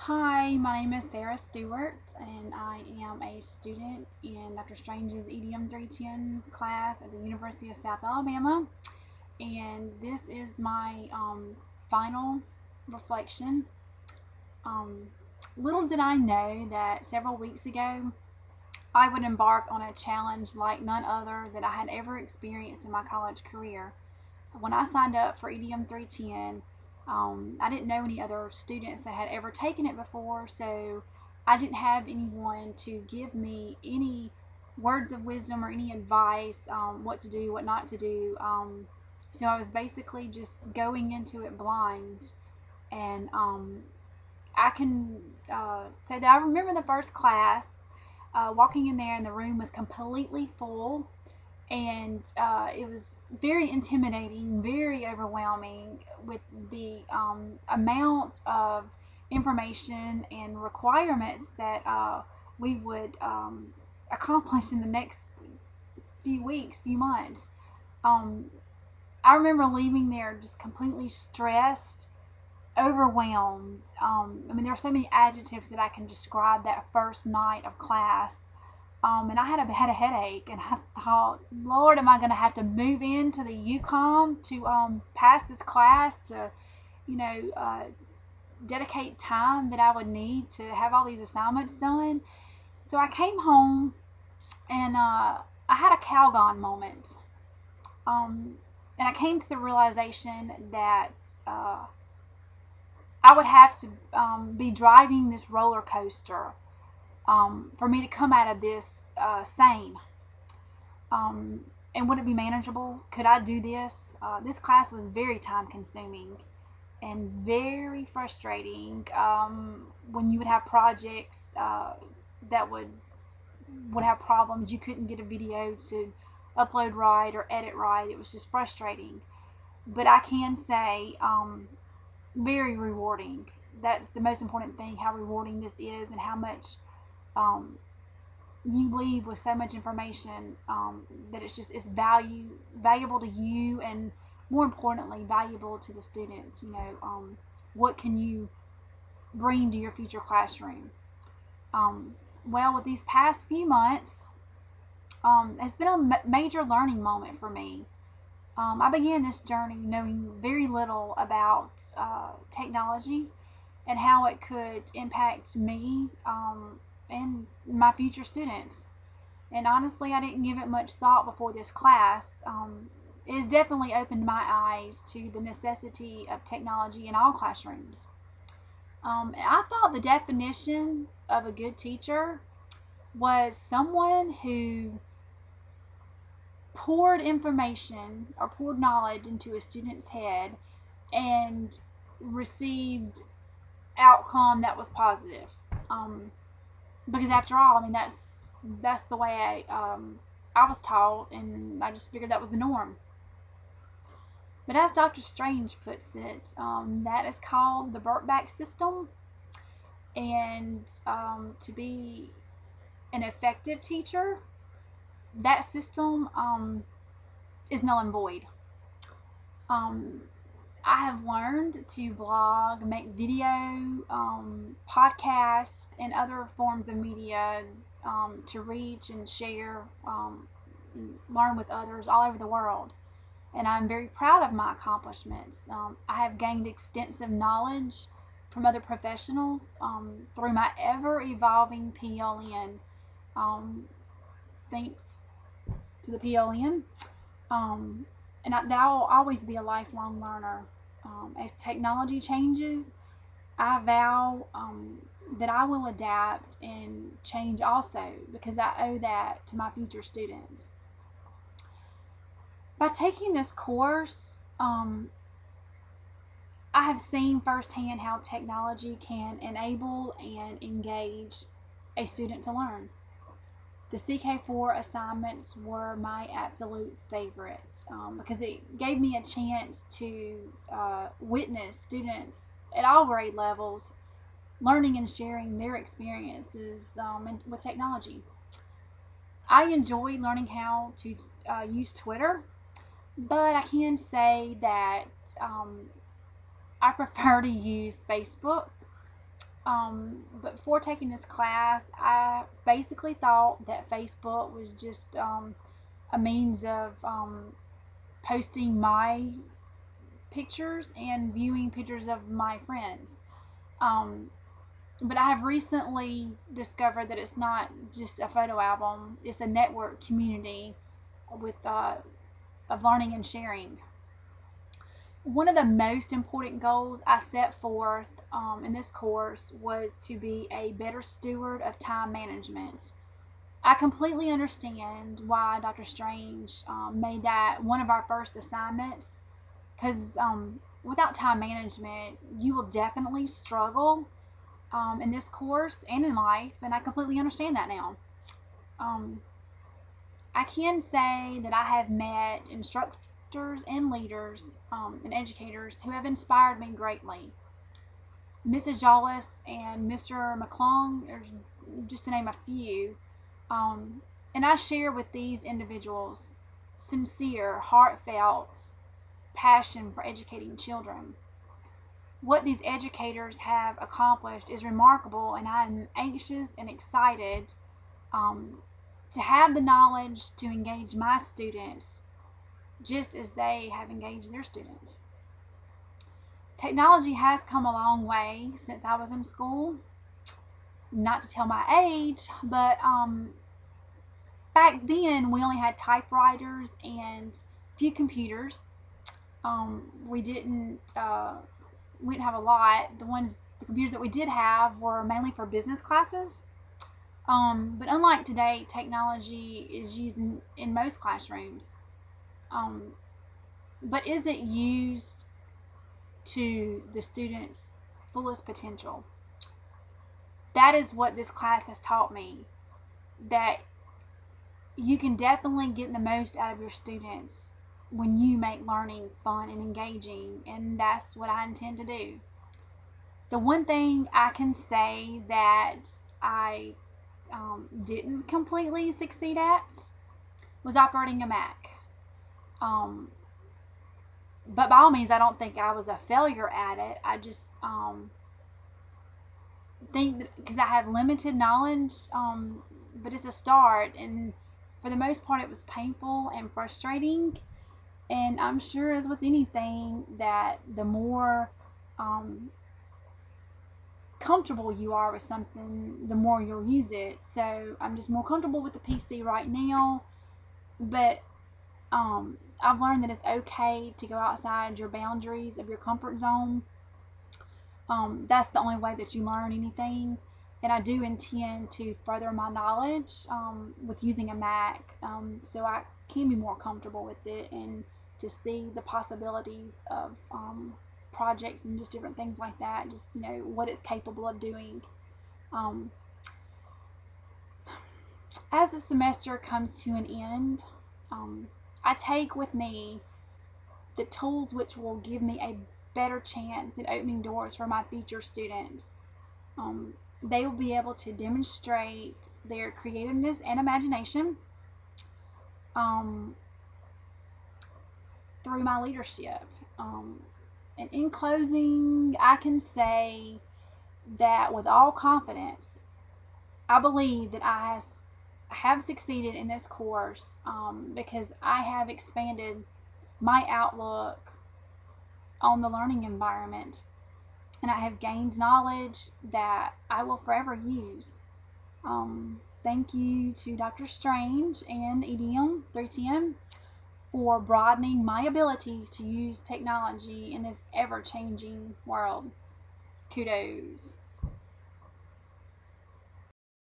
Hi, my name is Sara Stewart, and I am a student in Dr. Strange's EDM310 class at the University of South Alabama. And this is my final reflection. Um, Little did I know that several weeks ago I would embark on a challenge like none other that I had ever experienced in my college career. When I signed up for EDM 310, I didn't know any other students that had ever taken it before, so I didn't have anyone to give me any words of wisdom or any advice what to do, what not to do. So I was basically just going into it blind. And I can say that I remember the first class, walking in there, and the room was completely full, and it was very intimidating, very overwhelming with the amount of information and requirements that we would accomplish in the next few weeks, few months. Um, I remember leaving there just completely stressed, overwhelmed. I mean, there are so many adjectives that I can describe that first night of class. And I had a headache, and I thought, Lord, am I going to have to move into the UCOM to pass this class, to you know uh, dedicate time that I would need to have all these assignments done? So I came home, and I had a Calgon moment, and I came to the realization that I would have to be driving this roller coaster for me to come out of this sane. And would it be manageable? Could I do this? This class was very time consuming and very frustrating when you would have projects that would have problems. You couldn't get a video to upload right or edit right. It was just frustrating. But I can say very rewarding. That's the most important thing, how rewarding this is, and how much um, you leave with so much information that it's valuable to you, and more importantly valuable to the students. What can you bring to your future classroom? Well, with these past few months, it's been a major learning moment for me. I began this journey knowing very little about technology and how it could impact me and my future students. And honestly, I didn't give it much thought before this class. It has definitely opened my eyes to the necessity of technology in all classrooms. I thought the definition of a good teacher was someone who poured information or poured knowledge into a student's head and received outcome that was positive. Because after all, I mean, that's the way I was taught, and I just figured that was the norm. But as Dr. Strange puts it, that is called the Birkbeck system, and to be an effective teacher, that system is null and void. I have learned to blog, make video, podcast, and other forms of media to reach and share, and learn with others all over the world. And I'm very proud of my accomplishments. I have gained extensive knowledge from other professionals through my ever-evolving PLN. Thanks to the PLN. And I will always be a lifelong learner. As technology changes, I vow that I will adapt and change also, because I owe that to my future students. By taking this course, I have seen firsthand how technology can enable and engage a student to learn. The CK4 assignments were my absolute favorites because it gave me a chance to witness students at all grade levels learning and sharing their experiences with technology. I enjoy learning how to use Twitter, but I can say that I prefer to use Facebook. But before taking this class, I basically thought that Facebook was just a means of posting my pictures and viewing pictures of my friends. But I have recently discovered that it's not just a photo album, it's a network community with of learning and sharing. One of the most important goals I set forth in this course was to be a better steward of time management. I completely understand why Dr. Strange made that one of our first assignments, because without time management, you will definitely struggle in this course and in life, and I completely understand that now. I can say that I have met instructors and leaders and educators who have inspired me greatly. Mrs. Jawless and Mr. McClung, just to name a few, and I share with these individuals sincere, heartfelt passion for educating children. What these educators have accomplished is remarkable, and I am anxious and excited to have the knowledge to engage my students just as they have engaged their students. Technology has come a long way since I was in school. Not to tell my age, but back then we only had typewriters and a few computers. We didn't have a lot. The computers that we did have were mainly for business classes. But unlike today, technology is used in most classrooms. But is it used to the students' fullest potential? That is what this class has taught me, that you can definitely get the most out of your students when you make learning fun and engaging, and that's what I intend to do. The one thing I can say that I didn't completely succeed at was operating a Mac. But by all means, I don't think I was a failure at it. I just think that because I have limited knowledge, but it's a start, and for the most part it was painful and frustrating. And I'm sure, as with anything, that the more comfortable you are with something, the more you'll use it. So I'm just more comfortable with the PC right now, but I've learned that it's okay to go outside your boundaries of your comfort zone. That's the only way that you learn anything, and I do intend to further my knowledge with using a Mac, so I can be more comfortable with it and to see the possibilities of projects and just different things like that, just what it's capable of doing. As the semester comes to an end, I take with me the tools which will give me a better chance at opening doors for my future students. They will be able to demonstrate their creativeness and imagination through my leadership. And in closing, I can say that with all confidence, I believe that I have succeeded in this course because I have expanded my outlook on the learning environment, and I have gained knowledge that I will forever use. Thank you to Dr. Strange and EDM310 for broadening my abilities to use technology in this ever-changing world. Kudos.